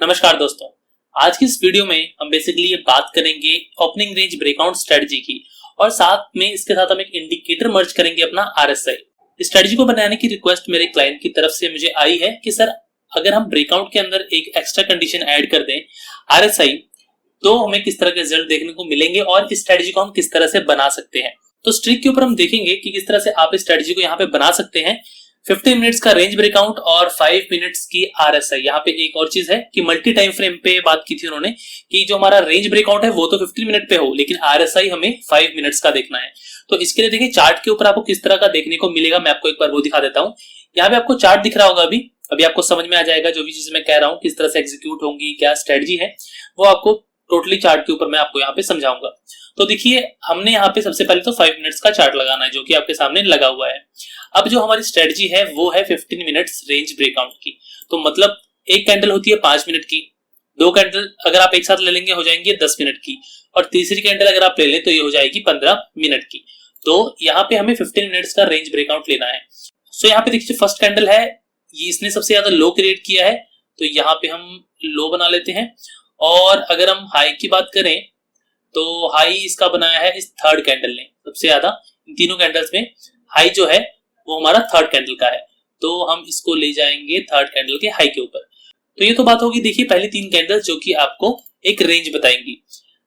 नमस्कार दोस्तों, आज की इस वीडियो में हम बेसिकली ये बात करेंगे ओपनिंग रेंज ब्रेकआउट स्ट्रेटजी की और साथ में इसके साथ हम एक इंडिकेटर मर्ज करेंगे अपना आरएसआई। इस स्ट्रेटजी को बनाने की रिक्वेस्ट मेरे क्लाइंट की तरफ से मुझे आई है कि सर अगर हम ब्रेकआउट के अंदर एक एक्स्ट्रा कंडीशन ऐड कर दें आरएसआई तो हमें किस तरह के रिजल्ट देखने को मिलेंगे और इस स्ट्रेटजी को हम किस तरह से बना सकते हैं। तो स्ट्रिक के ऊपर हम देखेंगे कि किस तरह से आप इस स्ट्रेटजी को यहाँ पे बना सकते हैं। 15 मिनट्स का रेंज ब्रेकआउट और 5 मिनट्स की आरएसआई। यहाँ पे एक और चीज है कि मल्टी टाइम फ्रेम पे बात की थी उन्होंने कि जो हमारा रेंज ब्रेकआउट है वो तो 15 मिनट पे हो लेकिन आरएसआई हमें 5 मिनट्स का देखना है। तो इसके लिए देखिए चार्ट के ऊपर आपको किस तरह का देखने को मिलेगा, मैं आपको एक बार वो दिखा देता हूँ। यहाँ पे आपको चार्ट दिख रहा होगा, अभी आपको समझ में आ जाएगा जो भी चीज मैं कह रहा हूँ किस तरह से एग्जीक्यूट होंगी, क्या स्ट्रेटजी है वो आपको टोटली चार्ट के ऊपर मैं आपको यहाँ पे समझाऊंगा। तो देखिए हमने यहाँ पे सबसे पहले तो 5 मिनट्स का चार्ट लगाना है जो कि आपके सामने लगा हुआ है। अब जो हमारी स्ट्रेटजी है वो है 15 मिनट्स रेंज ब्रेकआउट की। तो मतलब एक कैंडल होती है 5 मिनट की, दो कैंडल अगर आप एक साथ ले लेंगे हो जाएंगे 10 मिनट की और तीसरी कैंडल अगर आप ले लें तो ये हो जाएगी 15 मिनट की। तो यहाँ पे हमें 15 मिनट्स का रेंज ब्रेकआउट लेना है। सो यहाँ पे देखिए फर्स्ट कैंडल है, ये इसने सबसे ज्यादा लो क्रिएट किया है तो यहाँ पे हम लो बना लेते हैं। और अगर हम हाई की बात करें तो हाई इसका बनाया है इस थर्ड कैंडल ने सबसे ज्यादा, इन तीनों कैंडल्स में हाई जो है वो हमारा थर्ड कैंडल का है तो हम इसको ले जाएंगे थर्ड कैंडल के हाई के ऊपर। तो ये तो बात होगी देखिए पहली तीन कैंडल्स जो कि आपको एक रेंज बताएंगी।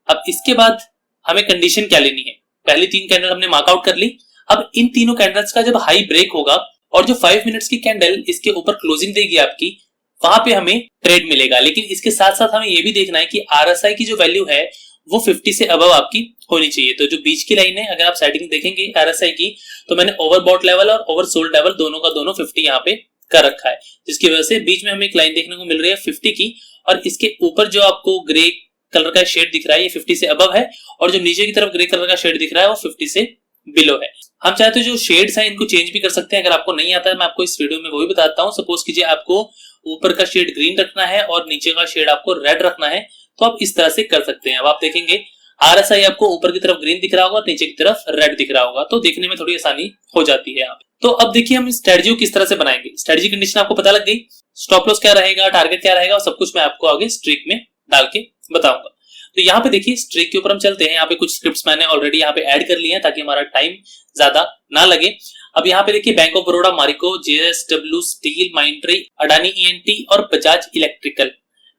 अब इसके बाद हमें कंडीशन क्या लेनी है, पहली तीन कैंडल हमने मार्कआउट कर ली। अब इन तीनों कैंडल्स का जब हाई ब्रेक होगा और जो 5 मिनट्स की कैंडल इसके ऊपर क्लोजिंग देगी आपकी, वहां पे हमें ट्रेड मिलेगा। लेकिन इसके साथ साथ हमें ये भी देखना है कि आरएसआई की जो वैल्यू है वो 50 से अबव आपकी होनी चाहिए। तो जो बीच की लाइन है अगर आप सेटिंग देखेंगे आरएसआई की तो मैंने ओवरबॉट लेवल और ओवरसोल्ड लेवल दोनों का दोनों 50 यहाँ पे कर रखा है, जिसकी वजह से बीच में हमें एक लाइन देखने को मिल रही है 50 की और इसके ऊपर जो आपको ग्रे कलर का शेड दिख रहा है ये 50 से अबव है और जो नीचे की तरफ ग्रे कलर का शेड दिख रहा है वो 50 से बिलो है। हम चाहे तो जो शेड्स हैं इनको चेंज भी कर सकते हैं, अगर आपको नहीं आता है मैं आपको इस वीडियो में वो भी बताता हूँ। सपोज कीजिए आपको ऊपर का शेड ग्रीन रखना है और नीचे का शेड आपको रेड रखना है तो आप इस तरह से कर सकते हैं। अब आप देखेंगे आरएसआई आपको ऊपर की तरफ ग्रीन दिख रहा होगा, नीचे की तरफ रेड दिख रहा होगा, तो देखने में थोड़ी आसानी हो जाती है यहाँ पे। तो अब देखिए हम स्ट्रेटजी को किस तरह से बनाएंगे। स्ट्रेटजी कंडीशन आपको पता लग गई, स्टॉप लॉस क्या रहेगा, टारगेट क्या रहेगा, सब कुछ मैं आपको आगे स्ट्रिक में डाल के बताऊंगा। तो यहाँ पे देखिए स्ट्रिक के ऊपर हम चलते हैं। यहाँ पे कुछ स्क्रिप्ट्स मैंने ऑलरेडी यहाँ पे ऐड कर लिए हैं ताकि हमारा टाइम ज्यादा ना लगे। अब यहाँ पे देखिए bank of Baroda, Marico, JSW steel, माइंट्री, Adani ENT और बजाज इलेक्ट्रिकल,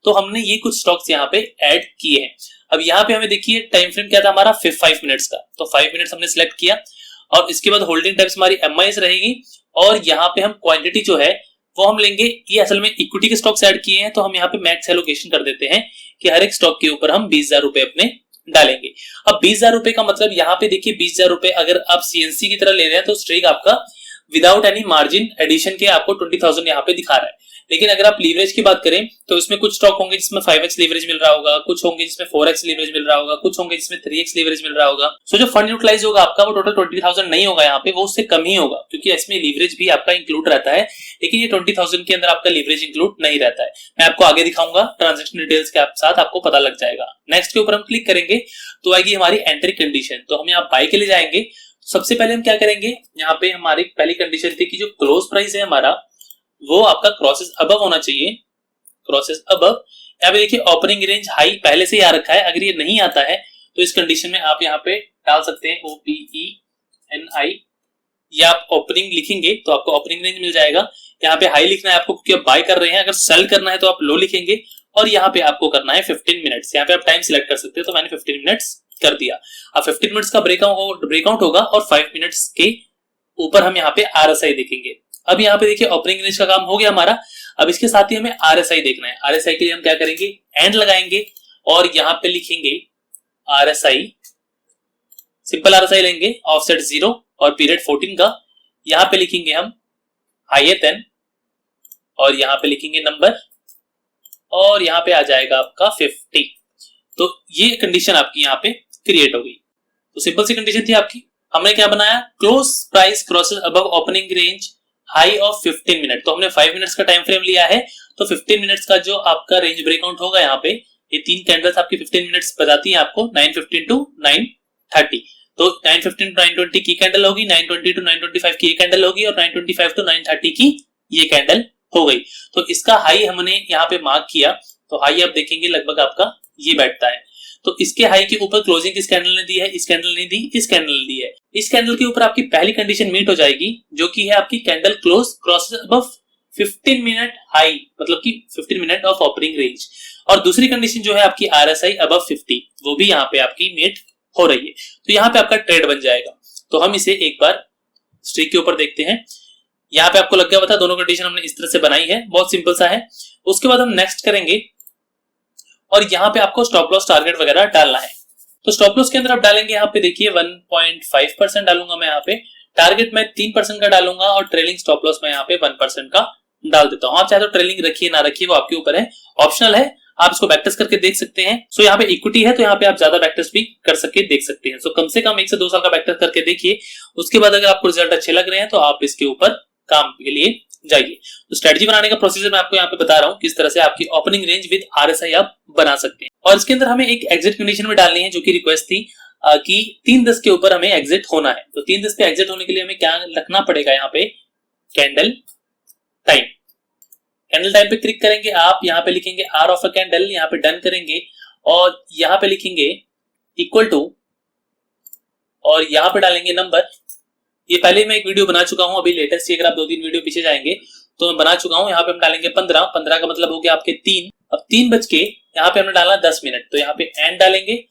तो हमने ये कुछ स्टॉक्स यहाँ पे ऐड किए हैं। अब यहाँ पे हमें देखिए टाइम फ्रेम क्या था हमारा 5 मिनट्स का, तो 5 मिनट्स हमने सिलेक्ट किया और इसके बाद होल्डिंग टाइम्स हमारी एमआईएस रहेगी और यहाँ पे हम क्वांटिटी जो है वो हम लेंगे, ये असल में इक्विटी के स्टॉक्स ऐड किए हैं तो हम यहाँ पे मैक्स एलोकेशन कर देते हैं कि हर एक स्टॉक के ऊपर हम 20,000 रुपए अपने डालेंगे। अब 20,000 रुपए का मतलब यहाँ पे देखिए 20,000 रुपए अगर आप सीएनसी की तरह ले रहे हैं तो स्ट्रिक आपका विदाउट एनी मार्जिन एडिशन के आपको 20,000 यहाँ पे दिखा रहा है। लेकिन अगर आप लीवरेज की बात करें तो इसमें कुछ स्टॉक होंगे जिसमें 5x लीवरेज मिल रहा होगा, कुछ होंगे जिसमें 4x लीवरेज मिल रहा होगा, कुछ होंगे जिसमें 3x लीवरेज मिल रहा होगा। सो जो फंड यूटिलाइज होगा आपका वो टोटल 20,000 नहीं होगा यहाँ पे, वो उससे कम ही होगा क्योंकि इसमें लीवरेज भी आपका इंक्लूड रहता है लेकिन ये 20,000 के अंदर आपका लीवरेज इंक्लूड नहीं रहता है। मैं आपको आगे दिखाऊंगा ट्रांजेक्शन डिटेल्स के साथ, आपको पता लग जाएगा। नेक्स्ट के ऊपर हम क्लिक करेंगे तो आएगी हमारी एंट्री कंडीशन। तो हम यहाँ बाय के लिए जाएंगे। सबसे पहले हम क्या करेंगे, यहाँ पे हमारी पहली कंडीशन थी कि जो क्लोज प्राइस है हमारा वो आपका क्रॉसेस अबव होना चाहिए, क्रॉसेस अबव। यहाँ पे देखिए ओपनिंग रेंज हाई पहले से ही आ रखा है, अगर ये नहीं आता है तो इस कंडीशन में आप यहाँ पे डाल सकते हैं OPENI, या आप ओपनिंग लिखेंगे तो आपको ओपनिंग रेंज मिल जाएगा। यहाँ पे हाई लिखना है आपको क्योंकि आप बाय कर रहे हैं, अगर सेल करना है तो आप लो लिखेंगे और यहाँ पे आपको करना है 15 मिनट्स। यहाँ पे आप टाइम सिलेक्ट कर सकते हो तो मैंने 15 मिनट्स कर दिया। अब 15 मिनट्स का ब्रेकआउट होगा और 5 मिनट्स के ऊपर हम यहाँ पे आरएसआई देखेंगे। अब यहाँ पे देखिए ओपनिंग रेंज का काम हो गया हमारा। अब इसके साथ ही हमें आरएसआई देखना है। आरएसआई के लिए हम क्या करेंगे, एंड लगाएंगे और यहाँ पे लिखेंगे आरएसआई, सिंपल आरएसआई लेंगे, ऑफसेट 0 और पीरियड 14 का। यहाँ पे लिखेंगे हम हाईएस्ट 10 और यहाँ पे लिखेंगे नंबर और यहाँ पे आ जाएगा आपका 50। तो ये कंडीशन आपकी यहाँ पे क्रिएट हो गई। तो सिंपल सी कंडीशन थी आपकी। हमने क्या बनाया, close price crosses above opening range high of 15 minute. तो हमने 5 मिनट्स का टाइम फ्रेम लिया है तो 15 मिनट्स का जो आपका रेंज ब्रेकआउट होगा यहाँ पे, ये तीन कैंडल्स आपकी 15 मिनट्स बताती हैं आपको 9:15 टू 9:30। तो 9:15 टू 9:20 की कैंडल होगी, 9:20 टू 9:25 की ये कैंडल होगी और 9:25 टू 9:30 की ये कैंडल हो गई। तो इसका हाई हमने यहाँ पे मार्क किया तो हाई आप देखेंगे लगभग आपका ये बैठता है। तो इसके हाई के ऊपर क्लोजिंग किस कैंडल ने दी है, इस कैंडल ने दी, इस कैंडल ने दी है। इस कैंडल के ऊपर आपकी पहली कंडीशन मीट हो जाएगी जो कि है आपकी candle close crosses above 15 minute high, मतलब कि 15 मिनट ऑफ ओपनिंग रेंज। और दूसरी कंडीशन जो है आपकी RSI अबव 50, वो भी यहाँ पे आपकी मीट हो रही है। तो यहाँ पे आपका ट्रेड बन जाएगा। तो हम इसे एक बार स्ट्रिक के ऊपर देखते हैं। यहाँ पे आपको लग गया पता, दोनों कंडीशन हमने इस तरह से बनाई है, बहुत सिंपल सा है। उसके बाद हम नेक्स्ट करेंगे और यहाँ पे आपको स्टॉप लॉस टारगेट वगैरह डालना है। तो स्टॉप लॉस के अंदर आप डालेंगे, यहाँ पे देखिए 1.5% डालूंगा मैं यहाँ पे, टारगेट मैं 3% का डालूंगा और ट्रेलिंग स्टॉप लॉस मैं यहाँ पे 1% का डाल देता हूँ। आप चाहे तो ट्रेलिंग रखिए ना रखिए, वो आपके ऊपर है, ऑप्शनल है, आप इसको बैकटेस्ट करके देख सकते हैं। सो यहाँ पे इक्विटी है तो यहाँ पे आप ज्यादा बैकटेस्ट भी कर सकते देख सकते हैं। सो कम से कम 1 से 2 साल का बैकटेस्ट करके देखिए, उसके बाद अगर आपको रिजल्ट अच्छे लग रहे हैं तो आप इसके ऊपर काम के लिए जाइए। तो स्ट्रेटजी बनाने का प्रोसीजर मैं आपको यहाँ पे बता रहा हूँ, किस तरह से आपकी ओपनिंग रेंज विद RSI आप बना सकते हैं। और इसके अंदर हमें एक एग्जिट कंडीशन में डालनी है, जो कि रिक्वेस्ट थी कि 3:10 के ऊपर हमें एग्जिट होना है। तो 3:10 पे एग्जिट होने के लिए हमें क्या रखना पड़ेगा, यहाँ पे कैंडल टाइम। कैंडल टाइम पे क्लिक करेंगे आप, यहाँ पे लिखेंगे R ऑफ अ कैंडल, यहाँ पे डन करेंगे और यहाँ पे लिखेंगे इक्वल टू और यहाँ पे डालेंगे नंबर। ये पहले मैं एक वीडियो बना चुका हूं, अभी लेटेस्ट अगर आप 2-3 वीडियो पीछे जाएंगे तो मैं बना चुका हूं। यहाँ पे हम डालेंगे 15 का मतलब हो गया आपके 3। अब 3 बज के यहाँ पे हमने डाला 10 मिनट, तो यहाँ पे एंड डालेंगे,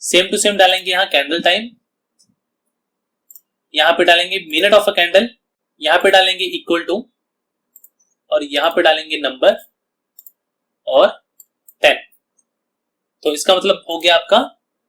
सेम टू सेम डालेंगे यहाँ कैंडल टाइम, यहाँ पे डालेंगे मिनट ऑफ अ कैंडल, यहाँ पे डालेंगे इक्वल टू और यहाँ पे डालेंगे नंबर और 10। तो इसका मतलब हो गया आपका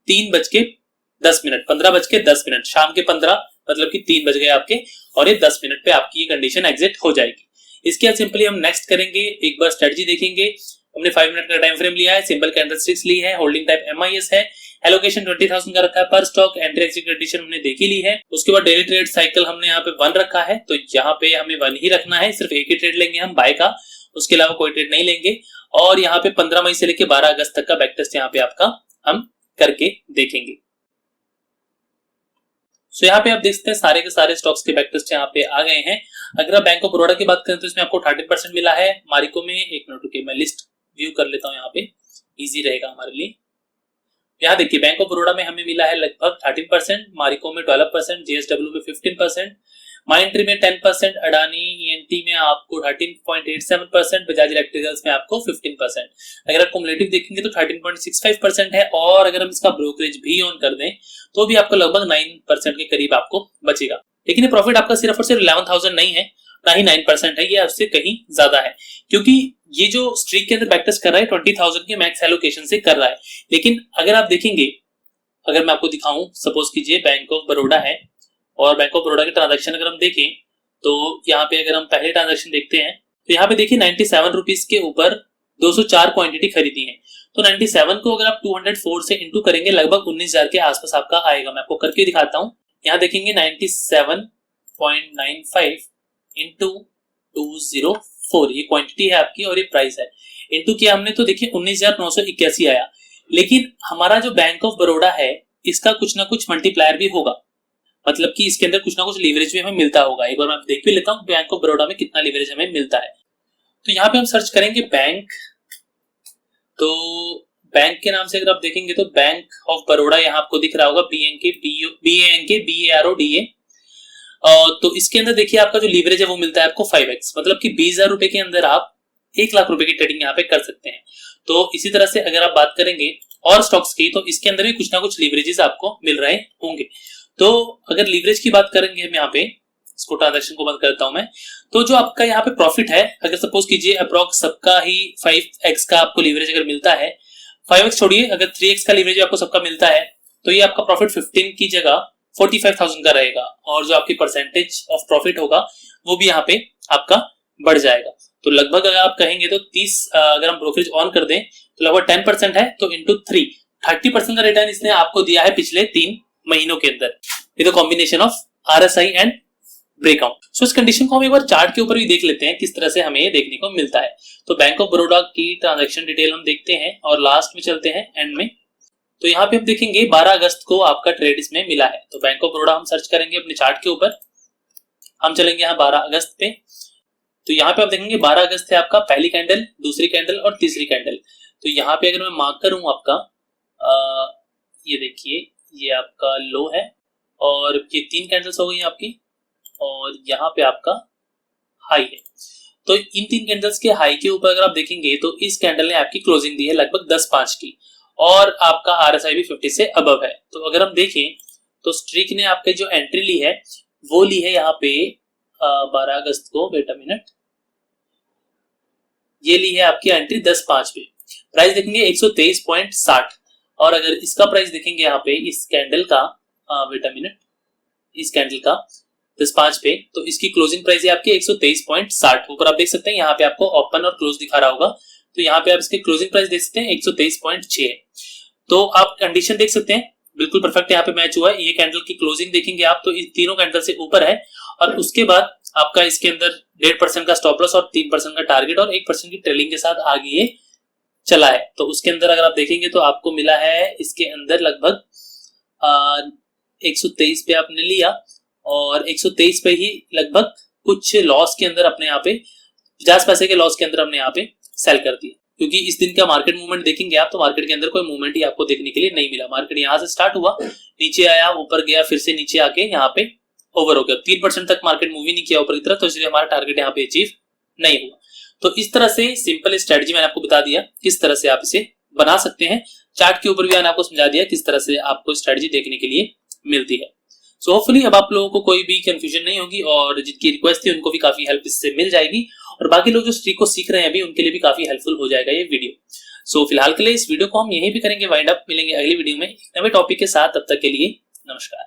3:10 मिनट, 15:10 मिनट, शाम के 15 मतलब कि 3 बज गए आपके, और ये 10 मिनट पे आपकी ये कंडीशन एग्जिट हो जाएगी। इसके बाद सिंपली हम नेक्स्ट करेंगे, एक बार स्ट्रेटजी देखेंगे। हमने 5 मिनट का टाइम फ्रेम लिया है, सिंपल कैंडलस्टिक्स ली है, होल्डिंग टाइप MIS है, एलोकेशन 20,000 का रखा है पर स्टॉक, एंट्री एग्जिट कंडीशन हमने देखी ली है। उसके बाद डेली ट्रेड साइकिल हमने यहाँ पे 1 रखा है, तो यहाँ पे हमें 1 ही रखना है, सिर्फ एक ही ट्रेड लेंगे हम बाय का, उसके अलावा कोई ट्रेड नहीं लेंगे। और यहाँ पे 15 मई से लेकर 12 अगस्त तक का बैक टेस्ट यहाँ पे आपका हम करके देखेंगे। सो यहाँ पे आप देख सकते हैं सारे के सारे स्टॉक्स के बैक टेस्ट यहाँ पे आ गए हैं। अगर आप बैंक ऑफ बड़ौदा की बात करें तो इसमें आपको 13% मिला है। मारिको में, एक मिनट रुकिए मैं लिस्ट व्यू कर लेता हूँ, यहाँ पे इजी रहेगा हमारे लिए। यहाँ देखिए बैंक ऑफ बड़ौदा में हमें मिला है लगभग 13%, मारिको में 12%, JSW में 15%, माइंट्री में 10%, अडानी ENT में आपको 13.87%, बजाज इलेक्ट्रिकल्स में आपको 15%। अगर आप कुमुलेटिव देखेंगे तो 13.65% है, और अगर हम इसका ब्रोकरेज भी ऑन कर दें तो भी आपको लगभग 9% के करीब आपको बचेगा। लेकिन ये प्रॉफिट आपका सिर्फ और सिर्फ 11,000 नहीं है, ना ही 9% है, ये उससे कहीं ज्यादा है, क्योंकि ये जो स्ट्रीक के अंदर बैकटेस्ट कर रहा है 20,000 के मैक्स एलोकेशन से कर रहा है। लेकिन अगर आप देखेंगे, अगर मैं आपको दिखाऊं, सपोज कीजिए बैंक ऑफ बड़ौदा है और बैंक ऑफ बड़ौदा के ट्रांजैक्शन अगर हम देखें तो यहाँ पे अगर हम पहले ट्रांजैक्शन देखते हैं तो यहाँ पे देखिए 97 रुपीज के ऊपर 204 क्वांटिटी खरीदी है। तो 97 को अगर आप 204 से इंटू करेंगे लगभग 19,000 के आसपास आपका आएगा। मैं आपको करके दिखाता हूँ। यहाँ देखेंगे 97.95 इंटू 204 ये क्वांटिटी है आपकी और ये प्राइस है। इंटू किया हमने तो देखिए 19,981 आया। लेकिन हमारा जो बैंक ऑफ बड़ौदा है इसका कुछ ना कुछ मल्टीप्लायर भी होगा, मतलब कि इसके अंदर कुछ ना कुछ लीवरेज भी हमें मिलता होगा। एक बार मैं देख भी लेता हूँ बैंक ऑफ बड़ौदा में कितना लीवरेज हमें मिलता है। तो यहाँ पे हम सर्च करेंगे बैंक, तो बैंक के नाम से अगर आप देखेंगे तो बैंक ऑफ बड़ौदा यहाँ आपको दिख रहा होगा BANK तो इसके अंदर देखिए आपका जो लीवरेज है वो मिलता है आपको 5x, मतलब कि 20,000 रुपए के अंदर आप 1 लाख रुपए की ट्रेडिंग यहाँ पे कर सकते हैं। तो इसी तरह से अगर आप बात करेंगे और स्टॉक्स की तो इसके अंदर भी कुछ ना कुछ लीवरेजेस आपको मिल रहे होंगे। तो अगर लीवरेज की बात करेंगे हम यहाँ पे, इसको ट्रांजैक्शन को बंद करता हूं मैं, तो जो आपका यहाँ पे प्रॉफिट है, अगर सपोज कीजिए अप्रॉक्स सबका ही 5x का आपको लीवरेज अगर मिलता है, 5x छोड़िए अगर 3x का लीवरेज आपको सबका मिलता है तो ये आपका प्रॉफिट 15 की जगह 45,000 का रहेगा, और जो आपकी परसेंटेज ऑफ प्रॉफिट होगा वो भी यहाँ पे आपका बढ़ जाएगा। तो लगभग अगर आप कहेंगे तो 30 अगर हम ब्रोकरेज ऑन कर दें तो लगभग 10% है, तो इंटू 3 30% का रिटर्न इसने आपको दिया है पिछले 3 महीनों के अंदर। ये तो combination of RSI and breakout. So इस कंडीशन को हम एक बार चार्ट के ऊपर भी देख लेते हैं किस तरह से हमें देखने को मिलता है। तो बैंक ऑफ बड़ौदा की ट्रांजैक्शन डिटेल हम देखते हैं और लास्ट में चलते हैं एंड में। तो यहाँ पे हम देखेंगे 12 अगस्त को आपका ट्रेड इसमें मिला है। तो बैंक ऑफ बड़ौदा हम सर्च करेंगे अपने चार्ट के ऊपर, हम चलेंगे यहाँ 12 अगस्त पे। तो यहाँ पे आप देखेंगे 12 अगस्त है आपका पहली कैंडल, दूसरी कैंडल और तीसरी कैंडल। तो यहाँ पे अगर मैं मार्क करूं आपका ये देखिए, ये आपका लो है और ये 3 कैंडल्स हो गई आपकी, और यहाँ पे आपका हाई है। तो इन 3 कैंडल्स के हाई के ऊपर अगर आप देखेंगे तो इस कैंडल ने आपकी क्लोजिंग दी है लगभग 10-5 की, और आपका आरएसआई भी 50 से अबव है। तो अगर हम देखें तो स्ट्रीक ने आपके जो एंट्री ली है वो ली है यहाँ पे 12 अगस्त को, वेट अ मिनट, ये ली है आपकी एंट्री 10-5 पे। प्राइस देखेंगे 123.60, और अगर इसका प्राइस देखेंगे यहाँ पे इस कैंडल का, वेट अ मिनट, इस कैंडल का 10-5 पे, तो इसकी क्लोजिंग प्राइस है आपकी 123.60। ऊपर आप देख सकते हैं यहाँ पे आपको ओपन और क्लोज दिखा रहा होगा, तो यहाँ पे आप इसके क्लोजिंग प्राइस देख सकते हैं 123.6 है। तो आप कंडीशन देख सकते हैं बिल्कुल परफेक्ट यहाँ पे मैच हुआ है। ये कैंडल की क्लोजिंग देखेंगे आप तो इन तीनों कैंडल से ऊपर है, और उसके बाद आपका इसके अंदर 1.5% का स्टॉप लॉस और 3% का टारगेट और 1% की ट्रेलिंग के साथ आगे ये चला है। तो उसके अंदर अगर आप देखेंगे तो आपको मिला है इसके अंदर लगभग 123 पे आपने लिया, और 123 पे ही लगभग कुछ लॉस के अंदर अपने यहाँ पे 50 पैसे के लॉस के अंदर हमने यहाँ पे सेल कर दिया। क्योंकि इस दिन का मार्केट मूवमेंट देखेंगे आप तो मार्केट के अंदर कोई मूवमेंट ही आपको देखने के लिए नहीं मिला। मार्केट यहाँ से स्टार्ट हुआ, नीचे आया, ऊपर गया, फिर से नीचे आके यहाँ पे ओवर हो गया। 3% तक मार्केट मूव ही नहीं किया ऊपर की तरफ, तो इसलिए हमारा टारगेट यहाँ पे अचीव नहीं हुआ। तो इस तरह से सिंपल स्ट्रेटजी मैंने आपको बता दिया किस तरह से आप इसे बना सकते हैं। चार्ट के ऊपर भी मैंने आपको समझा दिया किस तरह से आपको स्ट्रेटजी देखने के लिए मिलती है। सो होपफुली अब आप लोगों को कोई भी कंफ्यूजन नहीं होगी, और जिनकी रिक्वेस्ट थी उनको भी काफी हेल्प इससे मिल जाएगी, और बाकी लोग जो स्ट्रीक को सीख रहे हैं अभी उनके लिए भी काफी हेल्पफुल हो जाएगा ये वीडियो। सो फिलहाल के लिए इस वीडियो को हम यहीं पे करेंगे वाइंड अप। मिलेंगे अगली वीडियो में एक नए टॉपिक के साथ, तब तक के लिए नमस्कार।